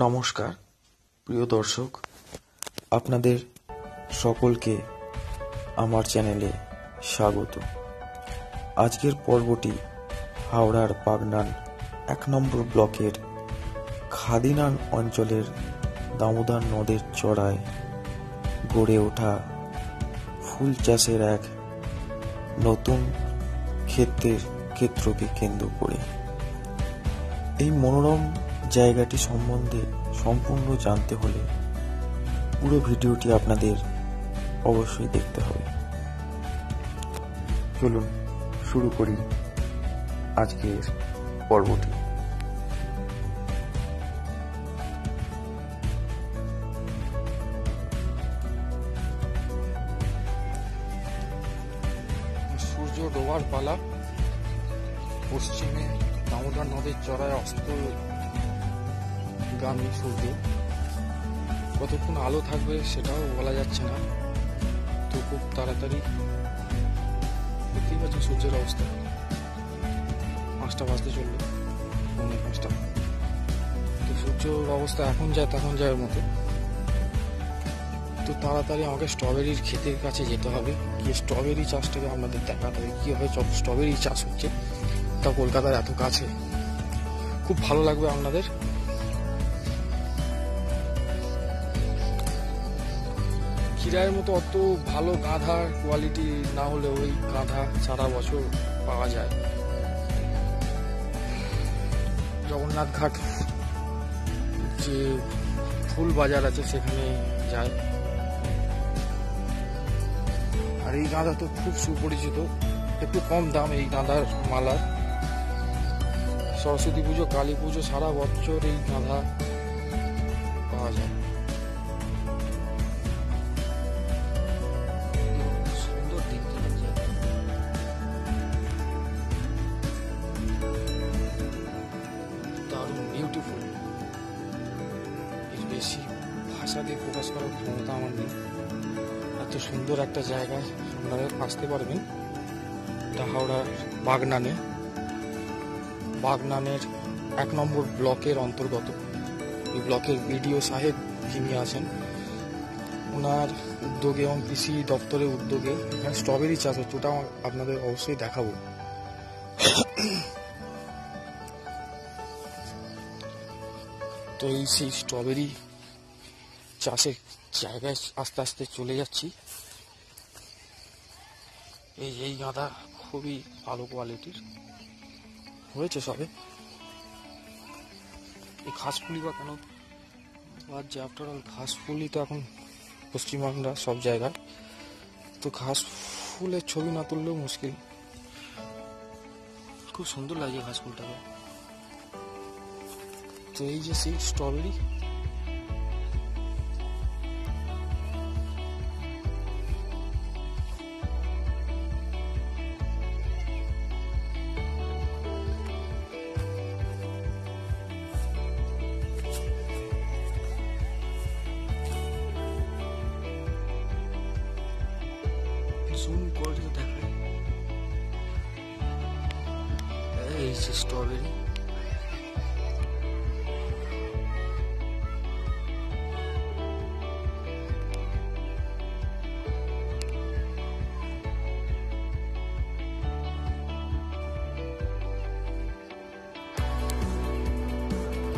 নমস্কার প্রিয় দর্শক, আপনাদের সকলকে আমার চ্যানেলে স্বাগত। আজকের পর্বটি হাওড়ার বাগনান ১ নম্বর ব্লকের খাদিনান অঞ্চলের দামোদর নদের চড়ায় গড়ে ওঠা ফুল চাষের এক নতুন ক্ষেত্রকে কেন্দ্র করে। এই মনোরম জায়গাটি সম্বন্ধে সম্পূর্ণ জানতে হলে পুরো ভিডিওটি আপনাদের অবশ্যই দেখতে হবে। চলুন শুরু করি আজকের পর্বটি। সূর্য ডোবার পালা, পশ্চিমে দামোদর নদীর চড়ায় অস্তগামী সূর্য। কতক্ষণ আলো থাকবে সেটাও বলা যাচ্ছে না, তো খুব তাড়াতাড়ি দেখতেই পাচ্ছেন সূর্যের অবস্থা। 5টা বাজতে চললো, 5:45। তো সূর্যর অবস্থা এখন যায় তখন যায় মতো। তো তাড়াতাড়ি আমাকে স্ট্রবেরির ক্ষেতের কাছে যেতে হবে, গিয়ে স্ট্রবেরি চাষটাকে আপনাদের দেখাতে হবে কীভাবে স্ট্রবেরি চাষ হচ্ছে, তা কলকাতার এত কাছে। খুব ভালো লাগবে আপনাদের। ক্ষীরায়ের মতো অত ভালো গাঁধার কোয়ালিটি না হলে ওই গাঁধা সারা বছর পাওয়া যায়। জগন্নাথ ঘাট যে ফুল বাজার আছে সেখানে যায়। আর এই গাঁদা তো খুব সুপরিচিত, একটু কম দাম এই গাঁদার মালার। সরস্বতী পুজো, কালী পুজো সারা বছর এই গাঁদা পাওয়া যায়। সুন্দর দিন দারুণ বিউটিফুল। এর বেশি ভাষা দিয়ে প্রকাশ করার ক্ষমতা আমার নেই। এত সুন্দর একটা জায়গায় আপনারা আসতে পারবেন। এটা হাওড়ার বাগনানের ১ নম্বর ব্লকের অন্তর্গত। এই ব্লকের বিডিও সাহেব যিনি আছেন, ওনার উদ্যোগে এবং কৃষি দপ্তরের উদ্যোগে এখানে স্ট্রবেরি চাষ হচ্ছে, ওটা আপনাদের অবশ্যই দেখাবো। তো এই সেই স্ট্রবেরি চাষের জায়গায় আস্তে আস্তে চলে যাচ্ছি। এই গাঁদা খুবই ভালো কোয়ালিটির হয়েছে সবে। এই ঘাসফুলি বা কেন বাজছে, আফটার অল ঘাসফুলি তো এখন পশ্চিমবাংলা সব জায়গায়, তো ঘাস ফুলের ছবি না তুললেও মুশকিল। খুব সুন্দর লাগে ঘাস ফুলটাকে। তো এই যে সেই স্ট্রবেরি, জুম করে দেখাই। এই যে স্ট্রবেরি,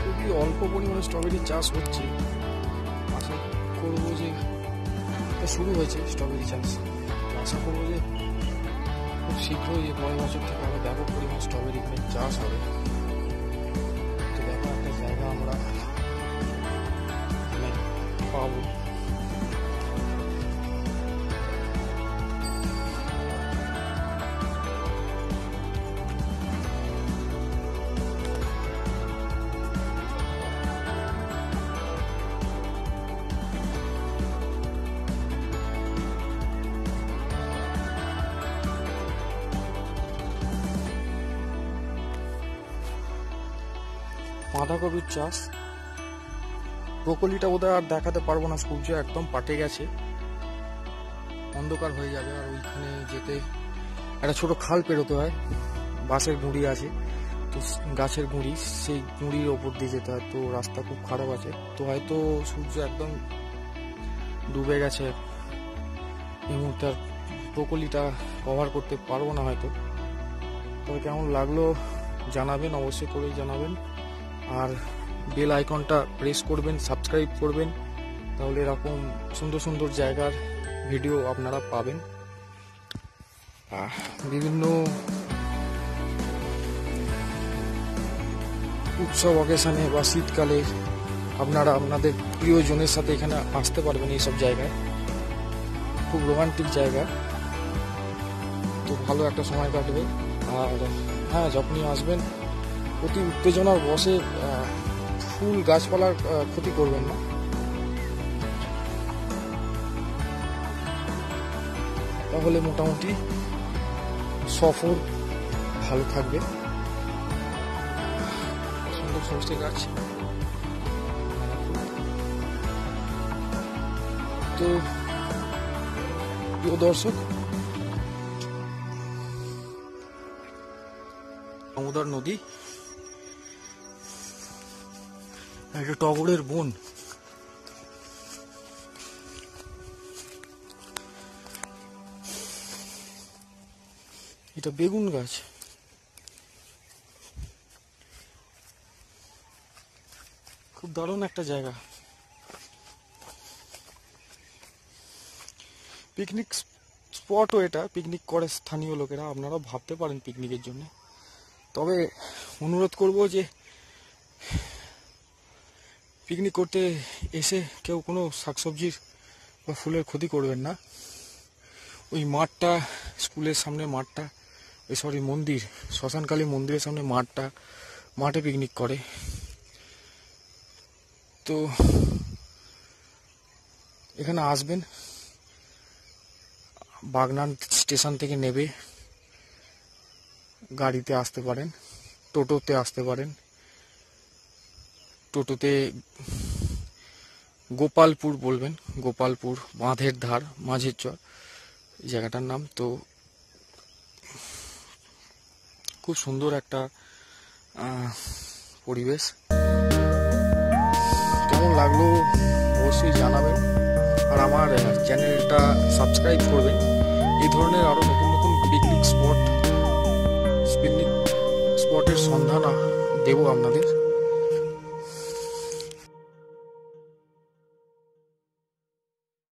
খুবই অল্প পরিমাণে স্ট্রবেরি চাষ হচ্ছে। আশা করবো যে শুরু হয়েছে স্ট্রবেরি চাষ, আশা করবো যে খুব শীঘ্রই পরের বছর থেকে আরো ব্যাপক পরিমাণ স্ট্রবেরি চাষ হবে। তো ব্যাপার একটা জায়গা আমরা পাবো। বাঁধাকপির চাষ, ব্রোকলিটা বোধহয় আর দেখাতে পারবো না, সূর্য একদম পাটে গেছে, অন্ধকার হয়ে যাবে। আর ওইখানে যেতে একটা ছোট খাল পেরোতে হয়, বাঁশের গুঁড়ি আছে, তো গাছের গুঁড়ি, সেই গুঁড়ির ওপর দিয়ে যেতে হয়। তো রাস্তা খুব খারাপ আছে, তো হয়তো সূর্য একদম ডুবে গেছে এই মুহূর্তে, আর ব্রোকলিটা কভার করতে পারবো না হয়তো। তবে কেমন লাগলো জানাবেন, অবশ্যই করেই জানাবেন। আর বেল আইকনটা প্রেস করবেন, সাবস্ক্রাইব করবেন, তাহলে এরকম সুন্দর সুন্দর জায়গার ভিডিও আপনারা পাবেন। বিভিন্ন উৎসব অকেশনে বা শীতকালে আপনারা আপনাদের প্রিয়জনের সাথে এখানে আসতে পারবেন। এইসব জায়গায় খুব রোমান্টিক জায়গা, তো ভালো একটা সময় কাটবে। আর হ্যাঁ, যখনই আসবেন অতি উত্তেজনার বসে ফুল গাছপালার ক্ষতি করবেন না। তাহলে মোটামুটি সফর ভালো থাকবে। সুন্দর সরষে গাছ। তো প্রিয় দর্শক, দামোদর নদী, একটা টগরের বন। এটা বেগুন গাছ। খুব দারুণ একটা জায়গা, পিকনিক স্পটও এটা। পিকনিক করে স্থানীয় লোকেরা, আপনারাও ভাবতে পারেন পিকনিকের জন্য। তবে অনুরোধ করব যে পিকনিক করতে এসে কেউ কোনো শাকসবজির বা ফুলের ক্ষতি করবেন না। ওই মাঠটা, স্কুলের সামনে মাঠটা, সরি মন্দির, শ্মশানকালী মন্দিরের সামনে মাঠে পিকনিক করে। তো এখানে আসবেন, বাগনান স্টেশন থেকে নেবে গাড়িতে আসতে পারেন, টোটোতে আসতে পারেন। টোটোতে গোপালপুর বলবেন, গোপালপুর, বাঁধের ধার, মাঝের চর এই জায়গাটার নাম। তো খুব সুন্দর একটা পরিবেশ। কেমন লাগলো অবশ্যই জানাবেন, আর আমার চ্যানেলটা সাবস্ক্রাইব করবেন। এই ধরনের আরো নতুন নতুন পিকনিক স্পটের সন্ধান দেবো আপনাদের।